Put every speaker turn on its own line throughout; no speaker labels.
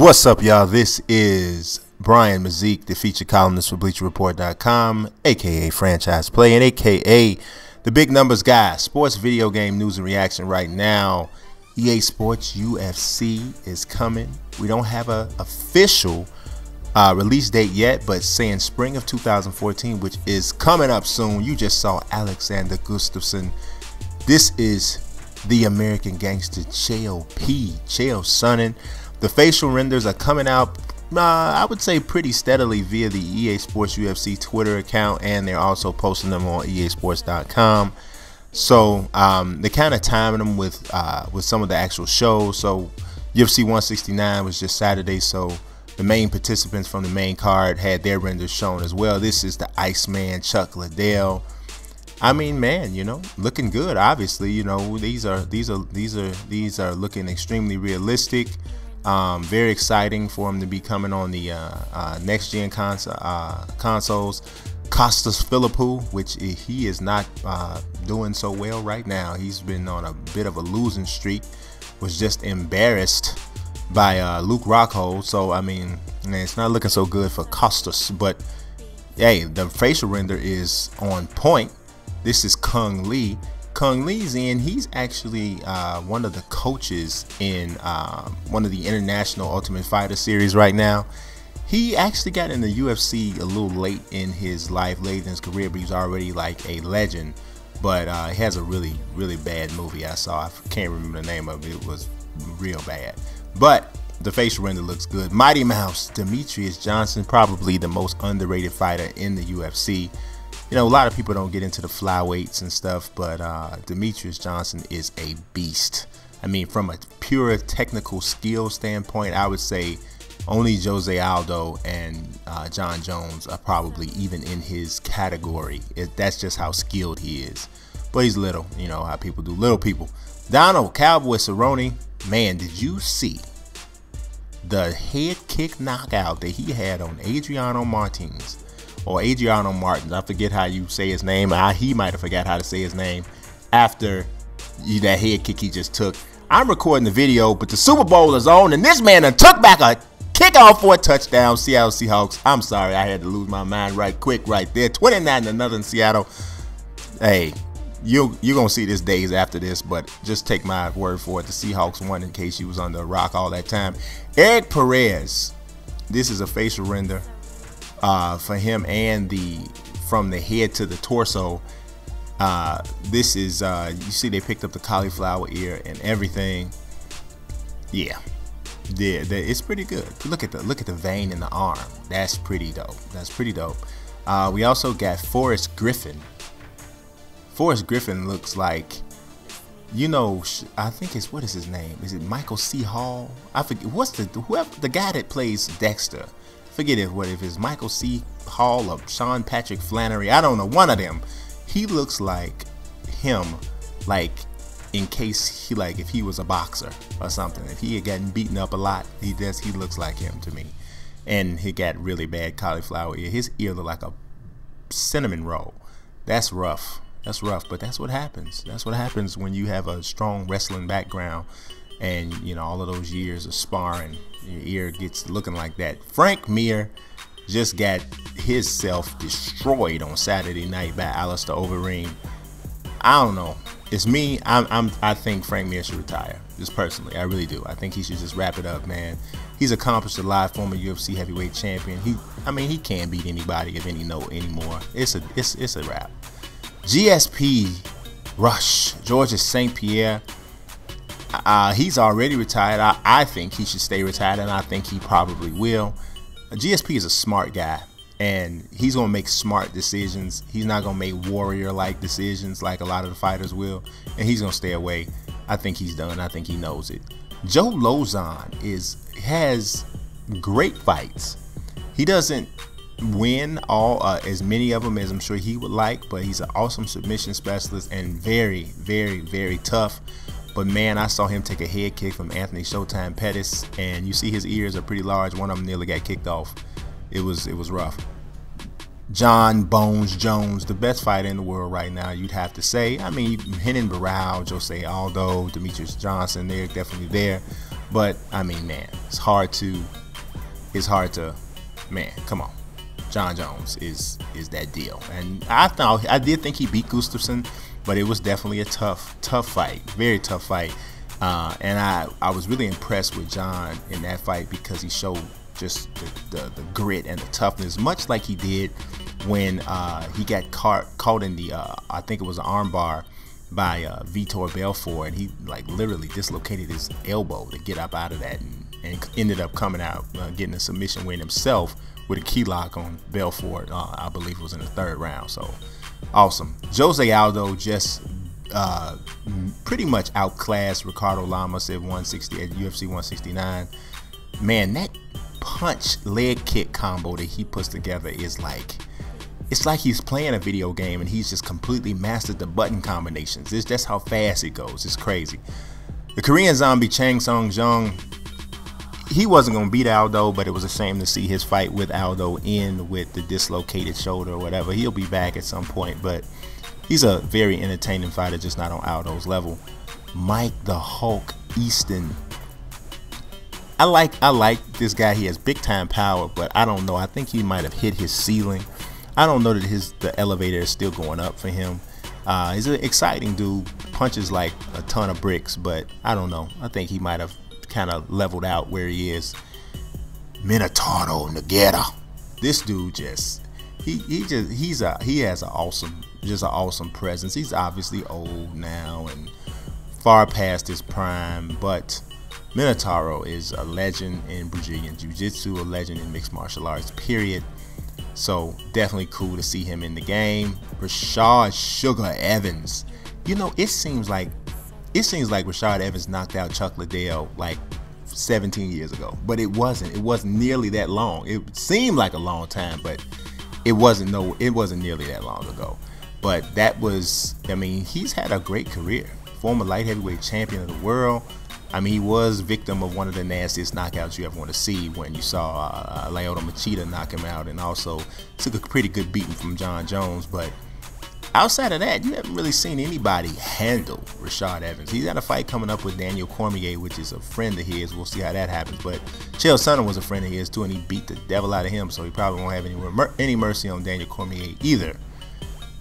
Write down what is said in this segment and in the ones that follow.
What's up, y'all? This is Brian Mazik, the feature columnist for BleacherReport.com, aka Franchise Play, and aka the Big Numbers Guy. Sports video game news and reaction right now. EA Sports UFC is coming. We don't have a official release date yet, but saying spring of 2014, which is coming up soon. You just saw Alexander Gustafsson. This is the American gangster CHAEL SONNEN. The facial renders are coming out, I would say, pretty steadily via the EA Sports UFC Twitter account, and they're also posting them on EASports.com. So they're kind of timing them with some of the actual shows. So UFC 169 was just Saturday, so the main participants from the main card had their renders shown as well. This is the Iceman Chuck Liddell. I mean, man, you know, looking good. Obviously, you know, these are looking extremely realistic. Very exciting for him to be coming on the next gen consoles. COSTAS PHILIPPOU, which he is not doing so well right now. He's been on a bit of a losing streak. Was just embarrassed by Luke Rockhold. So I mean, man, it's not looking so good for COSTAS. But hey, the facial render is on point. This is Kung Lee. Kung Lee's in. He's actually one of the coaches in one of the International Ultimate Fighter series right now. He actually got in the UFC a little late in his life, late in his career, but he's already like a legend. But he has a really bad movie I saw. I can't remember the name of it. It was real bad. But the facial render looks good. Mighty Mouse Demetrious Johnson, probably the most underrated fighter in the UFC. You know, a lot of people don't get into the flyweights and stuff, but Demetrious Johnson is a beast. I mean, from a pure technical skill standpoint, I would say only Jose Aldo and John Jones are probably even in his category. That's just how skilled he is. But he's little, you know how people do, little people. Donald Cowboy Cerrone, man, did you see the head kick knockout that he had on Adriano Martins? Or Adriano Martins, I forget how you say his name. He might have forgot how to say his name after that head kick he just took. I'm recording the video, but the Super Bowl is on, and this man took back a kickoff for a touchdown. Seattle Seahawks. I'm sorry, I had to lose my mind right quick right there. 29-0 in Seattle. Hey, you're gonna see this days after this, but just take my word for it. The Seahawks won in case you was under a rock all that time. Eric Perez. This is a facial render. For him, and from the head to the torso. This is you see they picked up the cauliflower ear and everything. Yeah, it's pretty good. Look at the vein in the arm. That's pretty dope. That's pretty dope. We also got Forrest Griffin. Forrest Griffin looks like, you know, I think it's, what is his name? Is it Michael C. Hall? I forget. What's the guy that plays Dexter? Forget if it's Michael C. Hall or Sean Patrick Flannery. I don't know, one of them. He looks like him, like in case he, like if he was a boxer or something. If he had gotten beaten up a lot, he looks like him to me. And he got really bad cauliflower ear. His ear looked like a cinnamon roll. That's rough. That's rough, but that's what happens. That's what happens when you have a strong wrestling background and, you know, all of those years of sparring. Your ear gets looking like that. Frank Mir just got himself destroyed on Saturday night by Alistair Overeem. I don't know. It's me. I think Frank Mir should retire. Just personally, I really do. I think he should just wrap it up, man. He's accomplished a lot. Former UFC heavyweight champion. I mean, he can't beat anybody of any note anymore. It's a wrap. GSP Rush, Georges St-Pierre. He's already retired. I think he should stay retired, and I think he probably will. GSP is a smart guy, and he's going to make smart decisions. He's not going to make warrior-like decisions like a lot of the fighters will, and he's going to stay away. I think he's done. I think he knows it. Joe Lauzon has great fights. He doesn't win as many of them as I'm sure he would like, but he's an awesome submission specialist and very tough. But man, I saw him take a head kick from Anthony Showtime Pettis, and you see his ears are pretty large. One of them nearly got kicked off. It was rough. John Bones Jones, the best fighter in the world right now, you'd have to say. I mean, Renan Barão, Jose Aldo, Demetrious Johnson, they're definitely there. But I mean, man, it's hard to it's hard to, man, come on. Jon Jones is that deal. And I did think he beat GUSTAFSSON, but it was definitely a tough fight, very tough fight. And I was really impressed with Jon in that fight because he showed just the grit and the toughness, much like he did when he got caught in the I think it was an armbar by Vitor Belfort, and he like literally dislocated his elbow to get up out of that, and ended up coming out getting a submission win himself with a key lock on Belfort. I believe it was in the 3rd round. So awesome. Jose Aldo just pretty much outclassed Ricardo Lamas at 160 at UFC 169. Man, that punch leg kick combo that he puts together is like, it's like he's playing a video game and he's just completely mastered the button combinations. That's how fast it goes. It's crazy. The Korean zombie Chang Sung Jung, he wasn't going to beat Aldo, but it was a shame to see his fight with Aldo end with the dislocated shoulder or whatever. He'll be back at some point, but he's a very entertaining fighter, just not on Aldo's level. Mike the Hulk Easton. I like this guy. He has big time power, but I don't know. I think he might have hit his ceiling. I don't know that the elevator is still going up for him. He's an exciting dude, punches like a ton of bricks, but I don't know. I think he might have kind of leveled out where he is. MINOTAURO NOGUEIRA. This dude just he has an awesome presence. He's obviously old now and far past his prime, but MINOTAURO is a legend in Brazilian Jiu-Jitsu, a legend in mixed martial arts, period. So definitely cool to see him in the game. Rashad Sugar Evans. You know, it seems like Rashad Evans knocked out Chuck Liddell like 17 years ago, but it wasn't. It wasn't nearly that long. It seemed like a long time, but it wasn't nearly that long ago. But that was, I mean, he's had a great career. Former light heavyweight champion of the world. I mean, he was victim of one of the nastiest knockouts you ever want to see when you saw Lyoto Machida knock him out, and also took a pretty good beating from Jon Jones. But outside of that, you haven't really seen anybody handle Rashad Evans. He's got a fight coming up with Daniel Cormier, which is a friend of his. We'll see how that happens. But Chael Sonnen was a friend of his too, and he beat the devil out of him, so he probably won't have any mercy on Daniel Cormier either.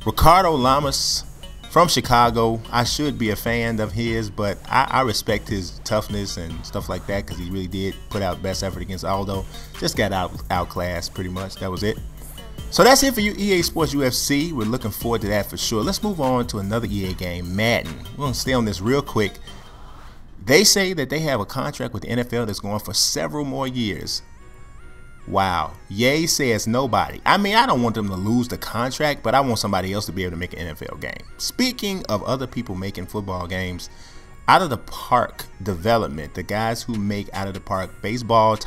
Ricardo Lamas from Chicago. I should be a fan of his, but I respect his toughness and stuff like that because he really did put out best effort against Aldo. Just got outclassed pretty much. That was it. So that's it for you, EA Sports UFC. We're looking forward to that for sure. Let's move on to another EA game, Madden. We're going to stay on this real quick. They say that they have a contract with the NFL that's going for several more years. Wow. Yay says nobody. I mean, I don't want them to lose the contract, but I want somebody else to be able to make an NFL game. Speaking of other people making football games, Out of the Park Development, the guys who make Out of the Park baseball,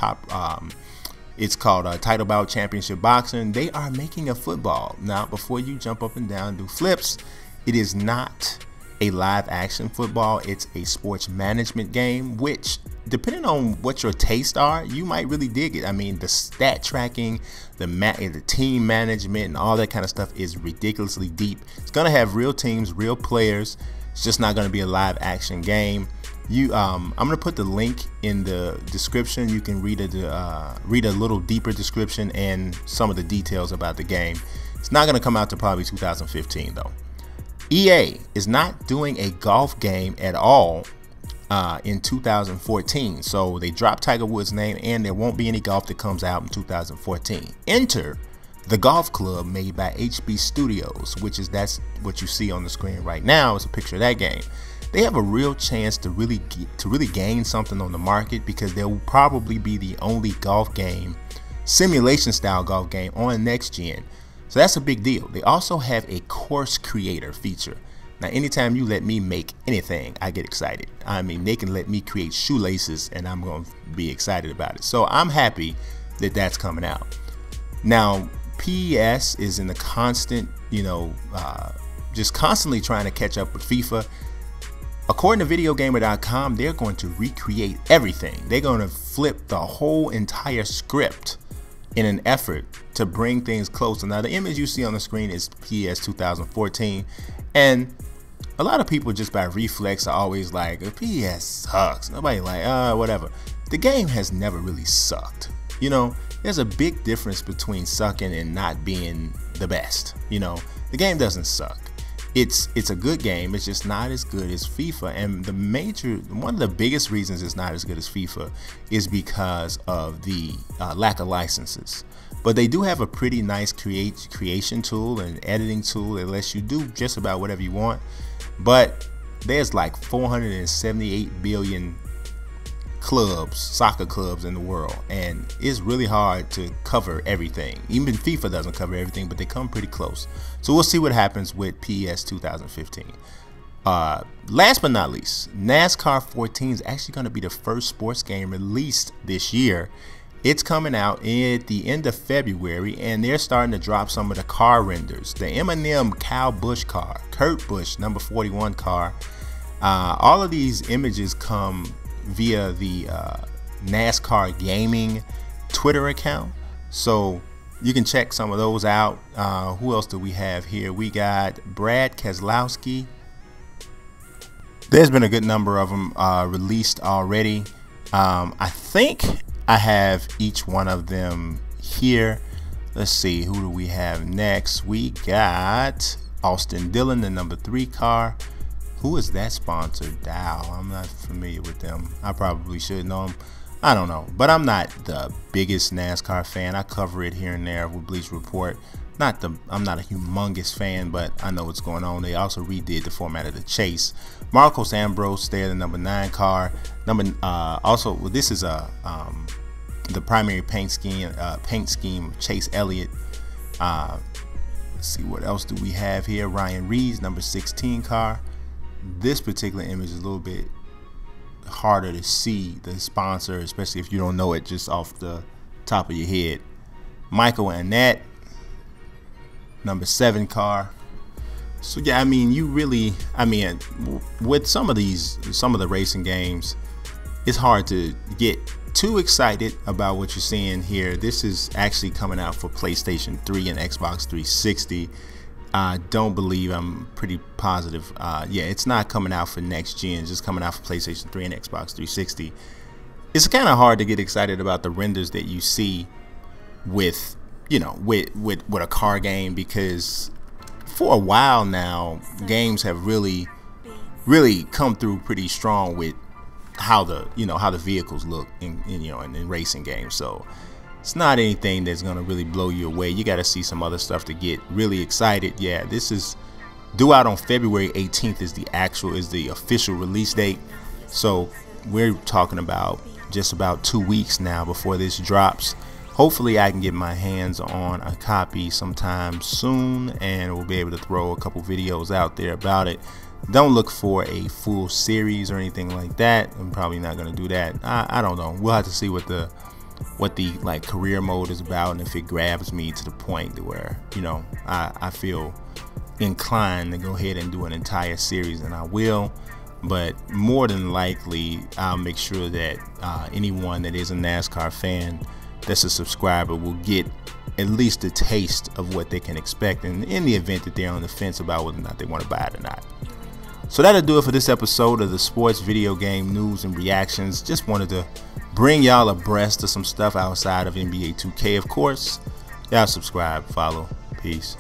it's called Title Bout Championship Boxing, they are making a football. Now, before you jump up and down and do flips, it is not a live action football. It's a sports management game, which depending on what your tastes are, you might really dig it. I mean, the stat tracking, the team management, and all that kind of stuff is ridiculously deep. It's gonna have real teams, real players. It's just not gonna be a live action game. I'm gonna put the link in the description. You can read a little deeper description and some of the details about the game. It's not gonna come out to probably 2015 though. EA is not doing a golf game at all in 2014. So they dropped Tiger Woods' name, and there won't be any golf that comes out in 2014. Enter the golf club made by HB Studios, that's what you see on the screen right now. Is a picture of that game. They have a real chance to really gain something on the market because they will probably be the only golf game, simulation style golf game on next gen. So that's a big deal. They also have a course creator feature. Now, anytime you let me make anything, I get excited. I mean, they can let me create shoelaces and I'm going to be excited about it. So I'm happy that that's coming out. Now, PES is in the constant, just constantly trying to catch up with FIFA. According to videogamer.com, they're going to recreate everything. They're going to flip the whole entire script in an effort to bring things closer. Now, the image you see on the screen is PES 2014, and a lot of people just by reflex are always like, PES sucks. Nobody like, whatever. The game has never really sucked. You know, there's a big difference between sucking and not being the best. You know, the game doesn't suck. It's a good game. It's just not as good as FIFA. And one of the biggest reasons it's not as good as FIFA is because of the lack of licenses. But they do have a pretty nice creation tool and editing tool that lets you do just about whatever you want. But there's like 478 billion clubs, soccer clubs in the world, and it's really hard to cover everything. Even FIFA doesn't cover everything, but they come pretty close. So we'll see what happens with PES 2015. Last but not least, NASCAR 14 is actually going to be the first sports game released this year. It's coming out at the end of February, and they're starting to drop some of the car renders. The Eminem Kyle Busch car, Kurt Busch number 41 car. All of these images come via the NASCAR Gaming Twitter account, so you can check some of those out. Who else do we have here? We got Brad Keselowski. There's been a good number of them released already. I think I have each one of them here. Let's see, who do we have next? We got Austin Dillon, the number 3 car. Who is that sponsor? Dow. I'm not familiar with them. I probably should know them. I don't know, but I'm not the biggest NASCAR fan. I cover it here and there with Bleach Report. I'm not a humongous fan, but I know what's going on. They also redid the format of the chase. Marcos Ambrose there, the number 9 car. Also, well, this is the primary paint scheme of Chase Elliott. Let's see, what else do we have here? Ryan Reed's number 16 car. This particular image is a little bit harder to see the sponsor, especially if you don't know it just off the top of your head. Michael Annette, number 7 car. So yeah, I mean, with some of the racing games, it's hard to get too excited about what you're seeing here. This is actually coming out for PlayStation 3 and Xbox 360. I don't believe, I'm pretty positive, yeah, it's not coming out for next gen, it's just coming out for PlayStation 3 and Xbox 360. It's kind of hard to get excited about the renders that you see with, you know, with a car game, because for a while now games have really come through pretty strong with how the vehicles look in racing games. So it's not anything that's gonna really blow you away. You got to see some other stuff to get really excited. Yeah, this is due out on February 18th is the official release date. So we're talking about just about 2 weeks now before this drops. Hopefully I can get my hands on a copy sometime soon, and we'll be able to throw a couple videos out there about it. Don't look for a full series or anything like that. I'm probably not gonna do that. I don't know. We'll have to see what the like career mode is about, and if it grabs me to the point where, you know, I feel inclined to go ahead and do an entire series, and I will. But more than likely I'll make sure that anyone that is a NASCAR fan that's a subscriber will get at least a taste of what they can expect, and in the event that they're on the fence about whether or not they want to buy it or not. So that'll do it for this episode of the sports video game news and reactions. Just wanted to bring y'all abreast of some stuff outside of NBA 2K, of course. Y'all subscribe, follow. Peace.